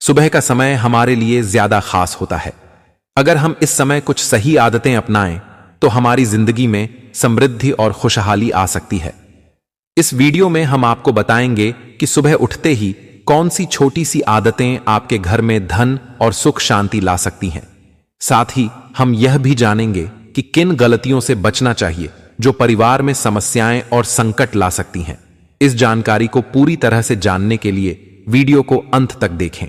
सुबह का समय हमारे लिए ज्यादा खास होता है। अगर हम इस समय कुछ सही आदतें अपनाएं तो हमारी जिंदगी में समृद्धि और खुशहाली आ सकती है। इस वीडियो में हम आपको बताएंगे कि सुबह उठते ही कौन सी छोटी सी आदतें आपके घर में धन और सुख शांति ला सकती हैं। साथ ही हम यह भी जानेंगे कि किन गलतियों से बचना चाहिए जो परिवार में समस्याएं और संकट ला सकती हैं। इस जानकारी को पूरी तरह से जानने के लिए वीडियो को अंत तक देखें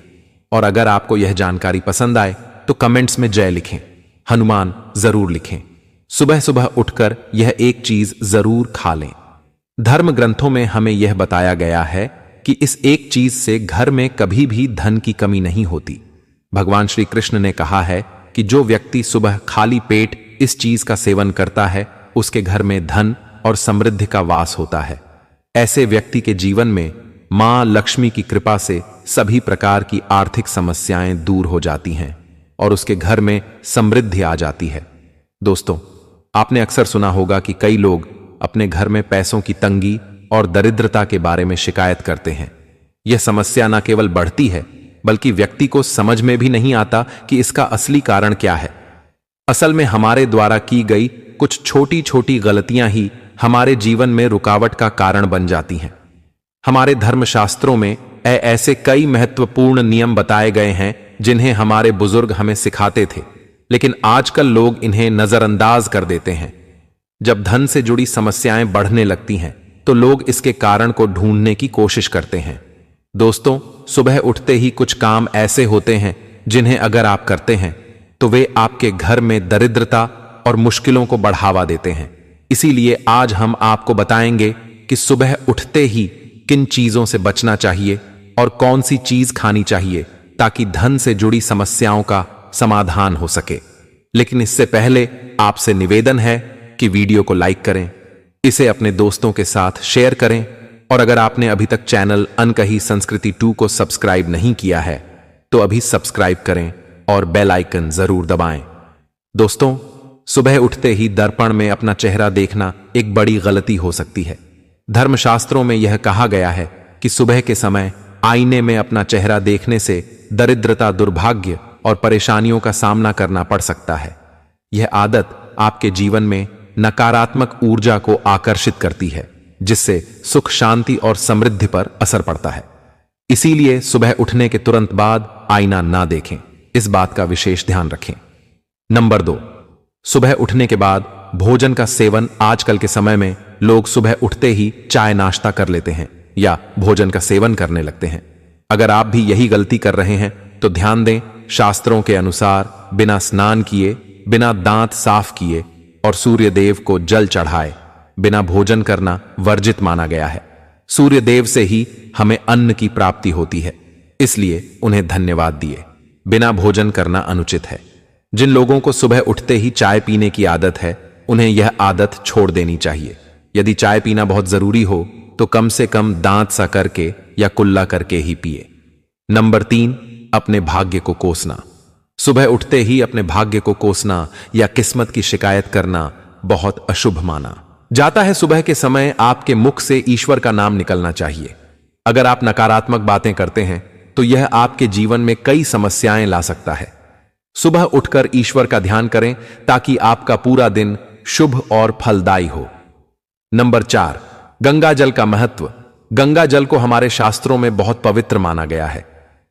और अगर आपको यह जानकारी पसंद आए तो कमेंट्स में जय लिखें, हनुमान जरूर लिखें। सुबह सुबह उठकर यह एक चीज जरूर खा लें। धर्म ग्रंथों में हमें यह बताया गया है कि इस एक चीज से घर में कभी भी धन की कमी नहीं होती। भगवान श्री कृष्ण ने कहा है कि जो व्यक्ति सुबह खाली पेट इस चीज का सेवन करता है उसके घर में धन और समृद्धि का वास होता है। ऐसे व्यक्ति के जीवन में मां लक्ष्मी की कृपा से सभी प्रकार की आर्थिक समस्याएं दूर हो जाती हैं और उसके घर में समृद्धि आ जाती है। दोस्तों, आपने अक्सर सुना होगा कि कई लोग अपने घर में पैसों की तंगी और दरिद्रता के बारे में शिकायत करते हैं। यह समस्या न केवल बढ़ती है बल्कि व्यक्ति को समझ में भी नहीं आता कि इसका असली कारण क्या है। असल में हमारे द्वारा की गई कुछ छोटी छोटी गलतियां ही हमारे जीवन में रुकावट का कारण बन जाती हैं। हमारे धर्मशास्त्रों में ऐसे कई महत्वपूर्ण नियम बताए गए हैं जिन्हें हमारे बुजुर्ग हमें सिखाते थे, लेकिन आजकल लोग इन्हें नजरअंदाज कर देते हैं। जब धन से जुड़ी समस्याएं बढ़ने लगती हैं तो लोग इसके कारण को ढूंढने की कोशिश करते हैं। दोस्तों, सुबह उठते ही कुछ काम ऐसे होते हैं जिन्हें अगर आप करते हैं तो वे आपके घर में दरिद्रता और मुश्किलों को बढ़ावा देते हैं। इसीलिए आज हम आपको बताएंगे कि सुबह उठते ही किन चीजों से बचना चाहिए और कौन सी चीज खानी चाहिए ताकि धन से जुड़ी समस्याओं का समाधान हो सके। लेकिन इससे पहले आपसे निवेदन है कि वीडियो को लाइक करें, इसे अपने दोस्तों के साथ शेयर करें और अगर आपने अभी तक चैनल अनकही संस्कृति 2 को सब्सक्राइब नहीं किया है तो अभी सब्सक्राइब करें और बेल आइकन जरूर दबाएं। दोस्तों, सुबह उठते ही दर्पण में अपना चेहरा देखना एक बड़ी गलती हो सकती है। धर्मशास्त्रों में यह कहा गया है कि सुबह के समय आईने में अपना चेहरा देखने से दरिद्रता, दुर्भाग्य और परेशानियों का सामना करना पड़ सकता है। यह आदत आपके जीवन में नकारात्मक ऊर्जा को आकर्षित करती है, जिससे सुख, शांति और समृद्धि पर असर पड़ता है। इसीलिए सुबह उठने के तुरंत बाद आईना ना देखें, इस बात का विशेष ध्यान रखें। नंबर 2, सुबह उठने के बाद भोजन का सेवन। आजकल के समय में लोग सुबह उठते ही चाय नाश्ता कर लेते हैं या भोजन का सेवन करने लगते हैं। अगर आप भी यही गलती कर रहे हैं तो ध्यान दें, शास्त्रों के अनुसार बिना स्नान किए, बिना दांत साफ किए और सूर्य देव को जल चढ़ाए बिना भोजन करना वर्जित माना गया है। सूर्य देव से ही हमें अन्न की प्राप्ति होती है, इसलिए उन्हें धन्यवाद दिए बिना भोजन करना अनुचित है। जिन लोगों को सुबह उठते ही चाय पीने की आदत है उन्हें यह आदत छोड़ देनी चाहिए। यदि चाय पीना बहुत जरूरी हो तो कम से कम दांत सा करके या कुल्ला करके ही पिए। नंबर 3, अपने भाग्य को कोसना। सुबह उठते ही अपने भाग्य को कोसना या किस्मत की शिकायत करना बहुत अशुभ माना जाता है। सुबह के समय आपके मुख से ईश्वर का नाम निकलना चाहिए। अगर आप नकारात्मक बातें करते हैं तो यह आपके जीवन में कई समस्याएं ला सकता है। सुबह उठकर ईश्वर का ध्यान करें ताकि आपका पूरा दिन शुभ और फलदायी हो। नंबर 4, गंगा जल का महत्व। गंगा जल को हमारे शास्त्रों में बहुत पवित्र माना गया है।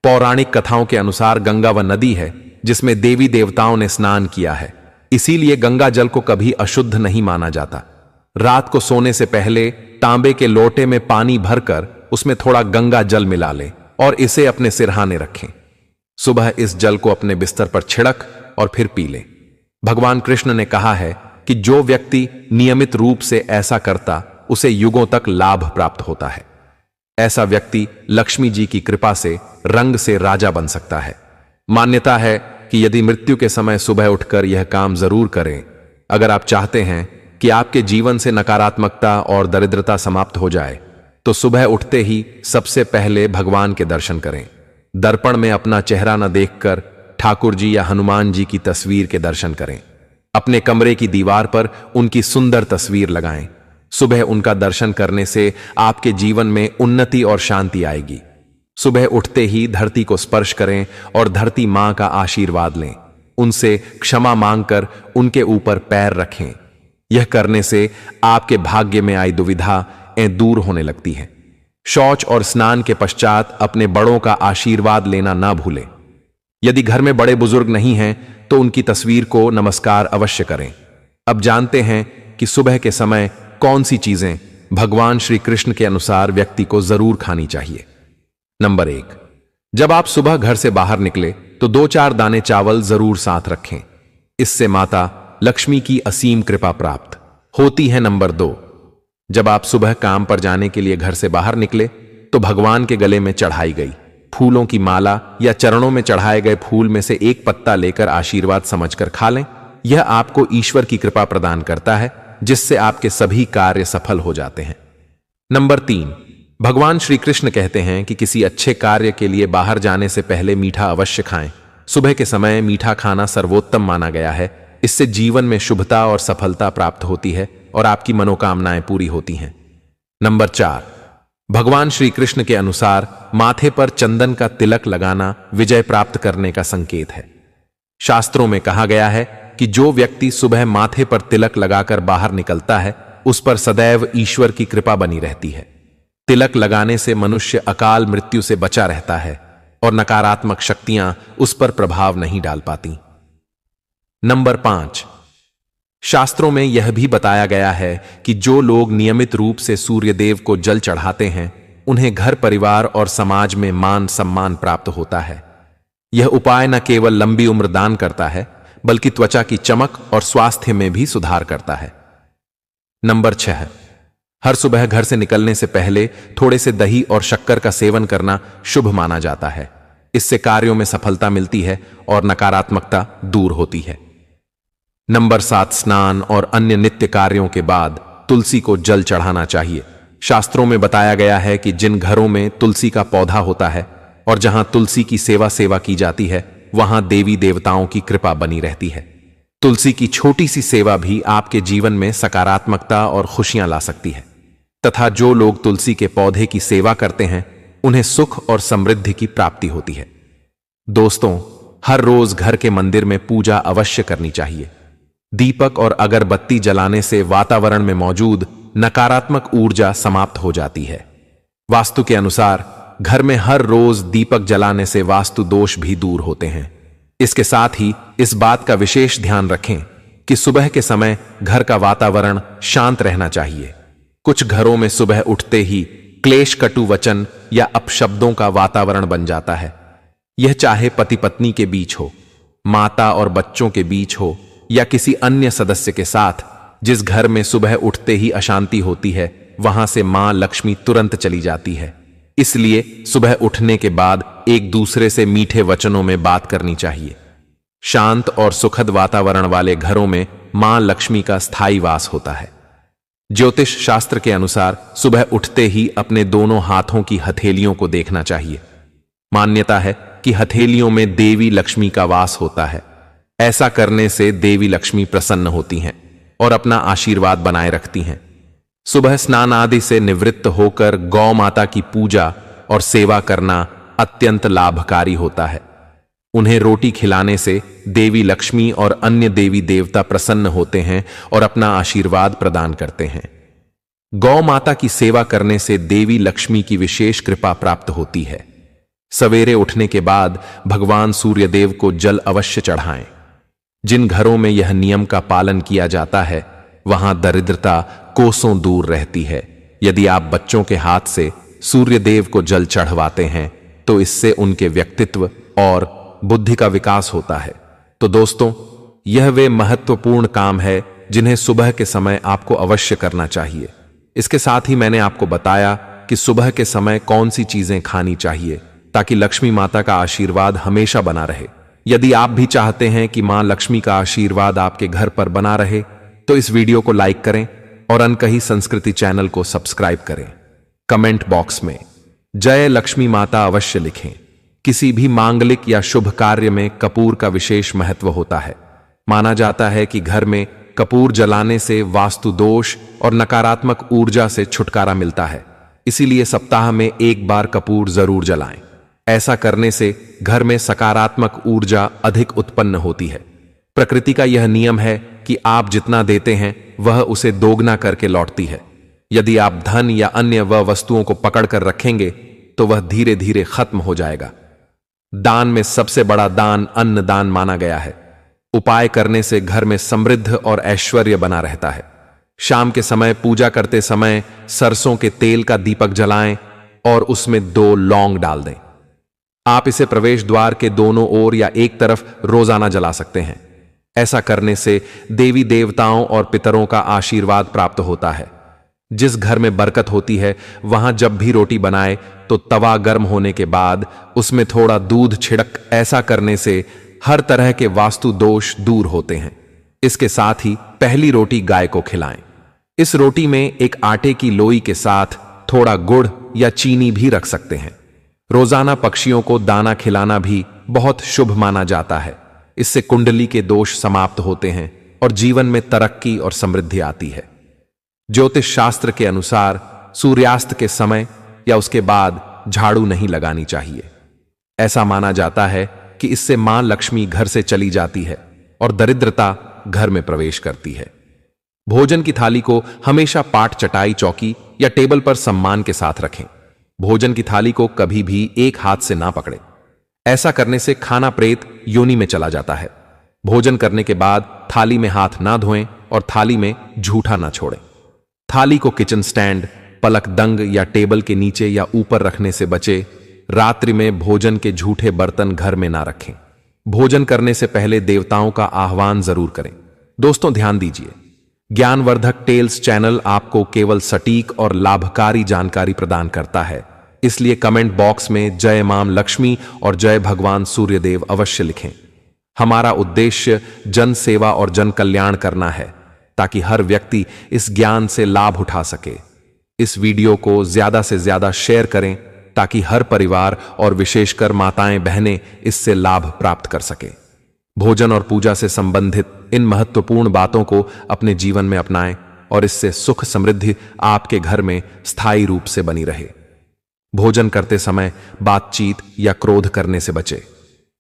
पौराणिक कथाओं के अनुसार गंगा वह नदी है जिसमें देवी देवताओं ने स्नान किया है, इसीलिए गंगा जल को कभी अशुद्ध नहीं माना जाता। रात को सोने से पहले तांबे के लोटे में पानी भरकर उसमें थोड़ा गंगा जल मिला लें और इसे अपने सिरहाने रखें। सुबह इस जल को अपने बिस्तर पर छिड़क और फिर पी लें। भगवान कृष्ण ने कहा है कि जो व्यक्ति नियमित रूप से ऐसा करता उसे युगों तक लाभ प्राप्त होता है। ऐसा व्यक्ति लक्ष्मी जी की कृपा से रंग से राजा बन सकता है। मान्यता है कि यदि मृत्यु के समय सुबह उठकर यह काम जरूर करें। अगर आप चाहते हैं कि आपके जीवन से नकारात्मकता और दरिद्रता समाप्त हो जाए तो सुबह उठते ही सबसे पहले भगवान के दर्शन करें। दर्पण में अपना चेहरा न देखकर ठाकुर जी या हनुमान जी की तस्वीर के दर्शन करें। अपने कमरे की दीवार पर उनकी सुंदर तस्वीर लगाएं। सुबह उनका दर्शन करने से आपके जीवन में उन्नति और शांति आएगी। सुबह उठते ही धरती को स्पर्श करें और धरती मां का आशीर्वाद लें। उनसे क्षमा मांगकर उनके ऊपर पैर रखें। यह करने से आपके भाग्य में आई दुविधाएं दूर होने लगती हैं। शौच और स्नान के पश्चात अपने बड़ों का आशीर्वाद लेना ना भूलें। यदि घर में बड़े बुजुर्ग नहीं हैं तो उनकी तस्वीर को नमस्कार अवश्य करें। अब जानते हैं कि सुबह के समय कौन सी चीजें भगवान श्री कृष्ण के अनुसार व्यक्ति को जरूर खानी चाहिए। नंबर 1, जब आप सुबह घर से बाहर निकले तो 2-4 दाने चावल जरूर साथ रखें। इससे माता लक्ष्मी की असीम कृपा प्राप्त होती है। नंबर 2, जब आप सुबह काम पर जाने के लिए घर से बाहर निकले तो भगवान के गले में चढ़ाई गई फूलों की माला या चरणों में चढ़ाए गए फूल में से एक पत्ता लेकर आशीर्वाद समझकर खा लें। यह आपको ईश्वर की कृपा प्रदान करता है, जिससे आपके सभी कार्य सफल हो जाते हैं। नंबर 3, भगवान श्री कृष्ण कहते हैं कि किसी अच्छे कार्य के लिए बाहर जाने से पहले मीठा अवश्य खाएं। सुबह के समय मीठा खाना सर्वोत्तम माना गया है। इससे जीवन में शुभता और सफलता प्राप्त होती है और आपकी मनोकामनाएं पूरी होती हैं। नंबर 4, भगवान श्री कृष्ण के अनुसार माथे पर चंदन का तिलक लगाना विजय प्राप्त करने का संकेत है। शास्त्रों में कहा गया है कि जो व्यक्ति सुबह माथे पर तिलक लगाकर बाहर निकलता है उस पर सदैव ईश्वर की कृपा बनी रहती है। तिलक लगाने से मनुष्य अकाल मृत्यु से बचा रहता है और नकारात्मक शक्तियां उस पर प्रभाव नहीं डाल पाती। नंबर 5, शास्त्रों में यह भी बताया गया है कि जो लोग नियमित रूप से सूर्यदेव को जल चढ़ाते हैं उन्हें घर परिवार और समाज में मान सम्मान प्राप्त होता है। यह उपाय न केवल लंबी उम्र दान करता है बल्कि त्वचा की चमक और स्वास्थ्य में भी सुधार करता है। नंबर 6, हर सुबह घर से निकलने से पहले थोड़े से दही और शक्कर का सेवन करना शुभ माना जाता है। इससे कार्यों में सफलता मिलती है और नकारात्मकता दूर होती है। नंबर 7, स्नान और अन्य नित्य कार्यों के बाद तुलसी को जल चढ़ाना चाहिए। शास्त्रों में बताया गया है कि जिन घरों में तुलसी का पौधा होता है और जहां तुलसी की सेवा की जाती है वहां देवी देवताओं की कृपा बनी रहती है। तुलसी की छोटी सी सेवा भी आपके जीवन में सकारात्मकता और खुशियां ला सकती है तथा जो लोग तुलसी के पौधे की सेवा करते हैं उन्हें सुख और समृद्धि की प्राप्ति होती है। दोस्तों, हर रोज घर के मंदिर में पूजा अवश्य करनी चाहिए। दीपक और अगरबत्ती जलाने से वातावरण में मौजूद नकारात्मक ऊर्जा समाप्त हो जाती है। वास्तु के अनुसार घर में हर रोज दीपक जलाने से वास्तु दोष भी दूर होते हैं। इसके साथ ही इस बात का विशेष ध्यान रखें कि सुबह के समय घर का वातावरण शांत रहना चाहिए। कुछ घरों में सुबह उठते ही क्लेश, कटु वचन या अपशब्दों का वातावरण बन जाता है। यह चाहे पति पत्नी के बीच हो, माता और बच्चों के बीच हो या किसी अन्य सदस्य के साथ। जिस घर में सुबह उठते ही अशांति होती है वहां से मां लक्ष्मी तुरंत चली जाती है। इसलिए सुबह उठने के बाद एक दूसरे से मीठे वचनों में बात करनी चाहिए। शांत और सुखद वातावरण वाले घरों में मां लक्ष्मी का स्थायी वास होता है। ज्योतिष शास्त्र के अनुसार सुबह उठते ही अपने दोनों हाथों की हथेलियों को देखना चाहिए। मान्यता है कि हथेलियों में देवी लक्ष्मी का वास होता है। ऐसा करने से देवी लक्ष्मी प्रसन्न होती हैं और अपना आशीर्वाद बनाए रखती हैं। सुबह स्नान आदि से निवृत्त होकर गौ माता की पूजा और सेवा करना अत्यंत लाभकारी होता है। उन्हें रोटी खिलाने से देवी लक्ष्मी और अन्य देवी देवता प्रसन्न होते हैं और अपना आशीर्वाद प्रदान करते हैं। गौ माता की सेवा करने से देवी लक्ष्मी की विशेष कृपा प्राप्त होती है। सवेरे उठने के बाद भगवान सूर्यदेव को जल अवश्य चढ़ाएं। जिन घरों में यह नियम का पालन किया जाता है वहां दरिद्रता कोसों दूर रहती है। यदि आप बच्चों के हाथ से सूर्यदेव को जल चढ़वाते हैं तो इससे उनके व्यक्तित्व और बुद्धि का विकास होता है। तो दोस्तों, यह वे महत्वपूर्ण काम है जिन्हें सुबह के समय आपको अवश्य करना चाहिए। इसके साथ ही मैंने आपको बताया कि सुबह के समय कौन सी चीजें खानी चाहिए ताकि लक्ष्मी माता का आशीर्वाद हमेशा बना रहे। यदि आप भी चाहते हैं कि मां लक्ष्मी का आशीर्वाद आपके घर पर बना रहे तो इस वीडियो को लाइक करें और अनकही संस्कृति चैनल को सब्सक्राइब करें। कमेंट बॉक्स में जय लक्ष्मी माता अवश्य लिखें। किसी भी मांगलिक या शुभ कार्य में कपूर का विशेष महत्व होता है। माना जाता है कि घर में कपूर जलाने से वास्तु दोष और नकारात्मक ऊर्जा से छुटकारा मिलता है। इसीलिए सप्ताह में एक बार कपूर जरूर जलाएं। ऐसा करने से घर में सकारात्मक ऊर्जा अधिक उत्पन्न होती है। प्रकृति का यह नियम है कि आप जितना देते हैं वह उसे दोगुना करके लौटती है। यदि आप धन या अन्य वस्तुओं को पकड़ कर रखेंगे तो वह धीरे धीरे खत्म हो जाएगा। दान में सबसे बड़ा दान अन्न दान माना गया है। उपाय करने से घर में समृद्ध और ऐश्वर्य बना रहता है। शाम के समय पूजा करते समय सरसों के तेल का दीपक जलाएं और उसमें 2 लौंग डाल दें। आप इसे प्रवेश द्वार के दोनों ओर या एक तरफ रोजाना जला सकते हैं। ऐसा करने से देवी देवताओं और पितरों का आशीर्वाद प्राप्त होता है। जिस घर में बरकत होती है वहां जब भी रोटी बनाए तो तवा गर्म होने के बाद उसमें थोड़ा दूध छिड़क। ऐसा करने से हर तरह के वास्तु दोष दूर होते हैं। इसके साथ ही पहली रोटी गाय को खिलाएं। इस रोटी में एक आटे की लोई के साथ थोड़ा गुड़ या चीनी भी रख सकते हैं। रोजाना पक्षियों को दाना खिलाना भी बहुत शुभ माना जाता है। इससे कुंडली के दोष समाप्त होते हैं और जीवन में तरक्की और समृद्धि आती है। ज्योतिष शास्त्र के अनुसार सूर्यास्त के समय या उसके बाद झाड़ू नहीं लगानी चाहिए। ऐसा माना जाता है कि इससे मां लक्ष्मी घर से चली जाती है और दरिद्रता घर में प्रवेश करती है। भोजन की थाली को हमेशा पाट चटाई चौकी या टेबल पर सम्मान के साथ रखें। भोजन की थाली को कभी भी एक हाथ से ना पकड़ें। ऐसा करने से खाना प्रेत योनि में चला जाता है। भोजन करने के बाद थाली में हाथ ना धोएं और थाली में झूठा ना छोड़ें। थाली को किचन स्टैंड, पलकदंग या टेबल के नीचे या ऊपर रखने से बचे। रात्रि में भोजन के झूठे बर्तन घर में ना रखें। भोजन करने से पहले देवताओं का आह्वान जरूर करें। दोस्तों ध्यान दीजिए, ज्ञानवर्धक टेल्स चैनल आपको केवल सटीक और लाभकारी जानकारी प्रदान करता है। इसलिए कमेंट बॉक्स में जय मां लक्ष्मी और जय भगवान सूर्यदेव अवश्य लिखें। हमारा उद्देश्य जन सेवा और जन कल्याण करना है ताकि हर व्यक्ति इस ज्ञान से लाभ उठा सके। इस वीडियो को ज्यादा से ज्यादा शेयर करें ताकि हर परिवार और विशेषकर माताएं बहनें इससे लाभ प्राप्त कर सके। भोजन और पूजा से संबंधित इन महत्वपूर्ण बातों को अपने जीवन में अपनाएं और इससे सुख समृद्धि आपके घर में स्थायी रूप से बनी रहे। भोजन करते समय बातचीत या क्रोध करने से बचें।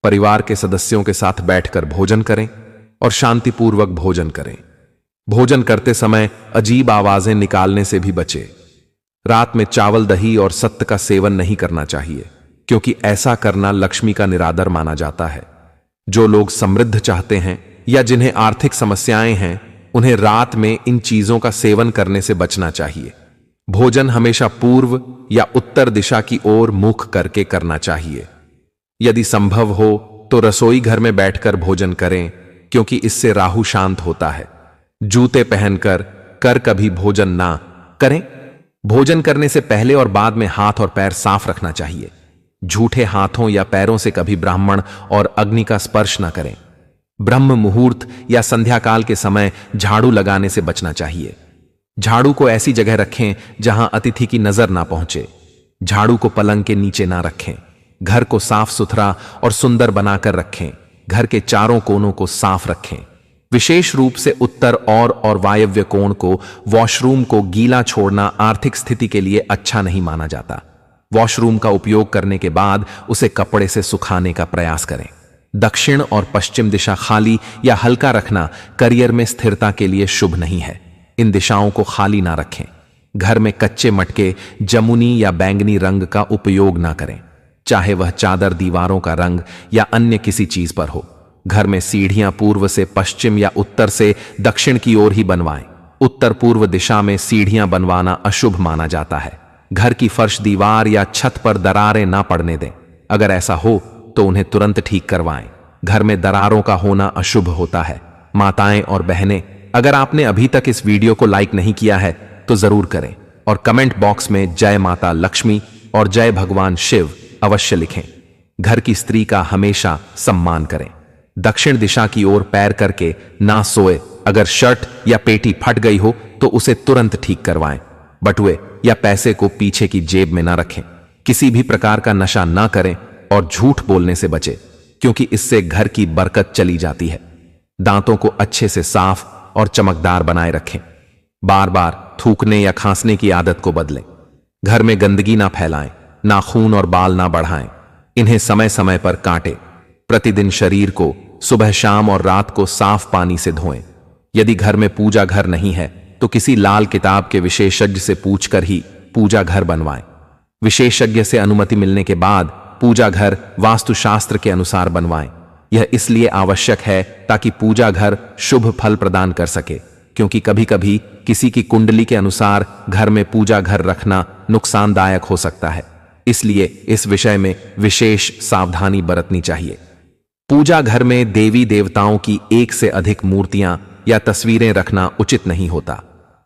परिवार के सदस्यों के साथ बैठकर भोजन करें और शांतिपूर्वक भोजन करें। भोजन करते समय अजीब आवाजें निकालने से भी बचें। रात में चावल, दही और सत्त का सेवन नहीं करना चाहिए क्योंकि ऐसा करना लक्ष्मी का निरादर माना जाता है। जो लोग समृद्ध चाहते हैं या जिन्हें आर्थिक समस्याएं हैं उन्हें रात में इन चीजों का सेवन करने से बचना चाहिए। भोजन हमेशा पूर्व या उत्तर दिशा की ओर मुख करके करना चाहिए। यदि संभव हो तो रसोई घर में बैठकर भोजन करें क्योंकि इससे राहु शांत होता है। जूते पहनकर कभी भोजन ना करें। भोजन करने से पहले और बाद में हाथ और पैर साफ रखना चाहिए। झूठे हाथों या पैरों से कभी ब्राह्मण और अग्नि का स्पर्श न करें। ब्रह्म मुहूर्त या संध्या काल के समय झाड़ू लगाने से बचना चाहिए। झाड़ू को ऐसी जगह रखें जहां अतिथि की नजर ना पहुंचे। झाड़ू को पलंग के नीचे ना रखें। घर को साफ सुथरा और सुंदर बनाकर रखें। घर के चारों कोनों को साफ रखें। विशेष रूप से उत्तर और वायव्य कोण को, वॉशरूम को गीला छोड़ना आर्थिक स्थिति के लिए अच्छा नहीं माना जाता। वॉशरूम का उपयोग करने के बाद उसे कपड़े से सुखाने का प्रयास करें। दक्षिण और पश्चिम दिशा खाली या हल्का रखना करियर में स्थिरता के लिए शुभ नहीं है। इन दिशाओं को खाली ना रखें। घर में कच्चे मटके, जमुनी या बैंगनी रंग का उपयोग ना करें, चाहे वह चादर, दीवारों का रंग या अन्य किसी चीज पर हो। घर में सीढ़ियां पूर्व से पश्चिम या उत्तर से दक्षिण की ओर ही बनवाएं। उत्तर पूर्व दिशा में सीढ़ियां बनवाना अशुभ माना जाता है। घर की फर्श, दीवार या छत पर दरारें ना पड़ने दें। अगर ऐसा हो तो उन्हें तुरंत ठीक करवाएं। घर में दरारों का होना अशुभ होता है। माताएं और बहनें, अगर आपने अभी तक इस वीडियो को लाइक नहीं किया है तो जरूर करें और कमेंट बॉक्स में जय माता लक्ष्मी और जय भगवान शिव अवश्य लिखें। घर की स्त्री का हमेशा सम्मान करें। दक्षिण दिशा की ओर पैर करके ना सोए। अगर शर्ट या पेटी फट गई हो तो उसे तुरंत ठीक करवाएं। बटुए या पैसे को पीछे की जेब में ना रखें। किसी भी प्रकार का नशा ना करें और झूठ बोलने से बचें क्योंकि इससे घर की बरकत चली जाती है। दांतों को अच्छे से साफ और चमकदार बनाए रखें। बार बार थूकने या खांसने की आदत को बदलें। घर में गंदगी ना फैलाएं। नाखून और बाल ना बढ़ाएं। इन्हें समय समय पर काटें। प्रतिदिन शरीर को सुबह शाम और रात को साफ पानी से धोएं। यदि घर में पूजा घर नहीं है तो किसी लाल किताब के विशेषज्ञ से पूछकर ही पूजा घर बनवाएं। विशेषज्ञ से अनुमति मिलने के बाद पूजा घर वास्तुशास्त्र के अनुसार बनवाएं। यह इसलिए आवश्यक है ताकि पूजा घर शुभ फल प्रदान कर सके, क्योंकि कभी कभी किसी की कुंडली के अनुसार घर में पूजा घर रखना नुकसानदायक हो सकता है। इसलिए इस विषय में विशेष सावधानी बरतनी चाहिए। पूजा घर में देवी देवताओं की एक से अधिक मूर्तियां या तस्वीरें रखना उचित नहीं होता।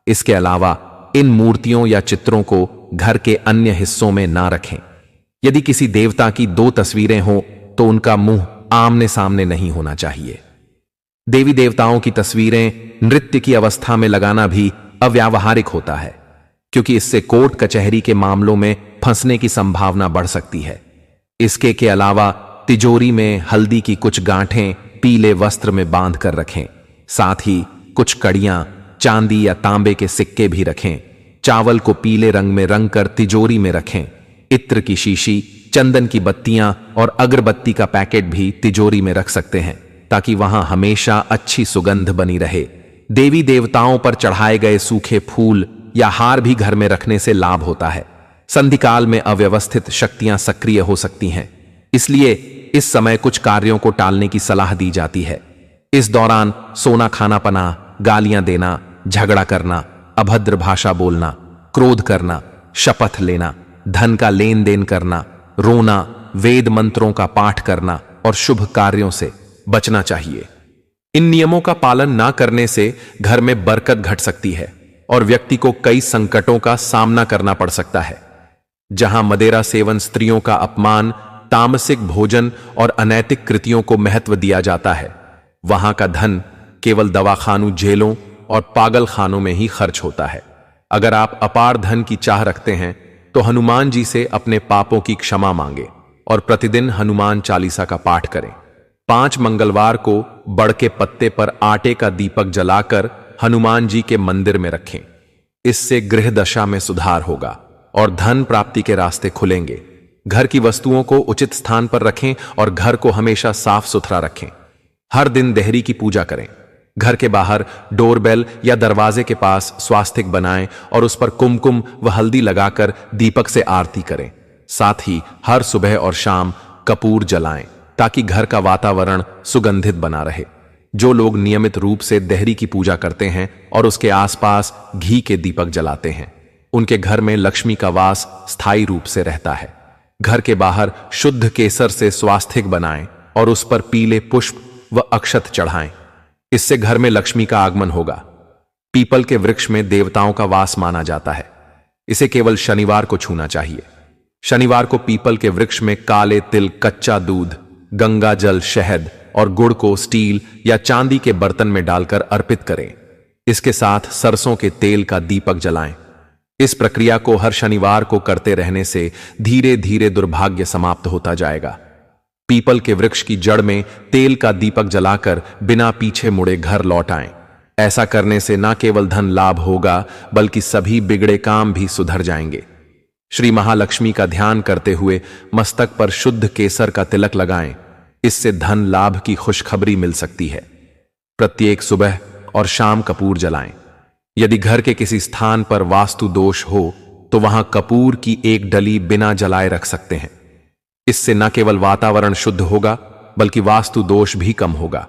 इसके अलावा इन मूर्तियों या चित्रों को घर के अन्य हिस्सों में ना रखें। यदि किसी देवता की 2 तस्वीरें हों तो उनका मुंह आमने सामने नहीं होना चाहिए। देवी देवताओं की तस्वीरें नृत्य की अवस्था में लगाना भी अव्यावहारिक होता है, क्योंकि इससे कोर्ट कचहरी के मामलों में फंसने की संभावना बढ़ सकती है। इसके के अलावा तिजोरी में हल्दी की कुछ गांठें पीले वस्त्र में बांध कर रखें। साथ ही कुछ कड़ियां, चांदी या तांबे के सिक्के भी रखें। चावल को पीले रंग में रंग कर तिजोरी में रखें। इत्र की शीशी, चंदन की बत्तियां और अगरबत्ती का पैकेट भी तिजोरी में रख सकते हैं, ताकि वहां हमेशा अच्छी सुगंध बनी रहे। देवी देवताओं पर चढ़ाए गए सूखे फूल या हार भी घर में रखने से लाभ होता है। संधिकाल में अव्यवस्थित शक्तियां सक्रिय हो सकती हैं, इसलिए इस समय कुछ कार्यों को टालने की सलाह दी जाती है। इस दौरान सोना खाना पना, गालियां देना, झगड़ा करना, अभद्र भाषा बोलना, क्रोध करना, शपथ लेना, धन का लेन देन करना, रोना, वेद मंत्रों का पाठ करना और शुभ कार्यों से बचना चाहिए। इन नियमों का पालन ना करने से घर में बरकत घट सकती है और व्यक्ति को कई संकटों का सामना करना पड़ सकता है। जहां मदिरा सेवन, स्त्रियों का अपमान, तामसिक भोजन और अनैतिक कृतियों को महत्व दिया जाता है, वहां का धन केवल दवाखानों, जेलों और पागल खानों में ही खर्च होता है। अगर आप अपार धन की चाह रखते हैं तो हनुमान जी से अपने पापों की क्षमा मांगे और प्रतिदिन हनुमान चालीसा का पाठ करें। 5 मंगलवार को बड़ के पत्ते पर आटे का दीपक जलाकर हनुमान जी के मंदिर में रखें। इससे गृह दशा में सुधार होगा और धन प्राप्ति के रास्ते खुलेंगे। घर की वस्तुओं को उचित स्थान पर रखें और घर को हमेशा साफ सुथरा रखें। हर दिन देहरी की पूजा करें। घर के बाहर डोरबेल या दरवाजे के पास स्वास्तिक बनाएं और उस पर कुमकुम व हल्दी लगाकर दीपक से आरती करें। साथ ही हर सुबह और शाम कपूर जलाएं ताकि घर का वातावरण सुगंधित बना रहे। जो लोग नियमित रूप से देहरी की पूजा करते हैं और उसके आसपास घी के दीपक जलाते हैं, उनके घर में लक्ष्मी का वास स्थायी रूप से रहता है। घर के बाहर शुद्ध केसर से स्वास्तिक बनाएं और उस पर पीले पुष्प व अक्षत चढ़ाएं। इससे घर में लक्ष्मी का आगमन होगा। पीपल के वृक्ष में देवताओं का वास माना जाता है। इसे केवल शनिवार को छूना चाहिए। शनिवार को पीपल के वृक्ष में काले तिल, कच्चा दूध, गंगा जल, शहद और गुड़ को स्टील या चांदी के बर्तन में डालकर अर्पित करें। इसके साथ सरसों के तेल का दीपक जलाएं। इस प्रक्रिया को हर शनिवार को करते रहने से धीरे धीरे दुर्भाग्य समाप्त होता जाएगा। पीपल के वृक्ष की जड़ में तेल का दीपक जलाकर बिना पीछे मुड़े घर लौट आएं। ऐसा करने से न केवल धन लाभ होगा बल्कि सभी बिगड़े काम भी सुधर जाएंगे। श्री महालक्ष्मी का ध्यान करते हुए मस्तक पर शुद्ध केसर का तिलक लगाएं। इससे धन लाभ की खुशखबरी मिल सकती है। प्रत्येक सुबह और शाम कपूर जलाएं। यदि घर के किसी स्थान पर वास्तु दोष हो तो वहां कपूर की एक डली बिना जलाए रख सकते हैं। इससे न केवल वातावरण शुद्ध होगा बल्कि वास्तु दोष भी कम होगा।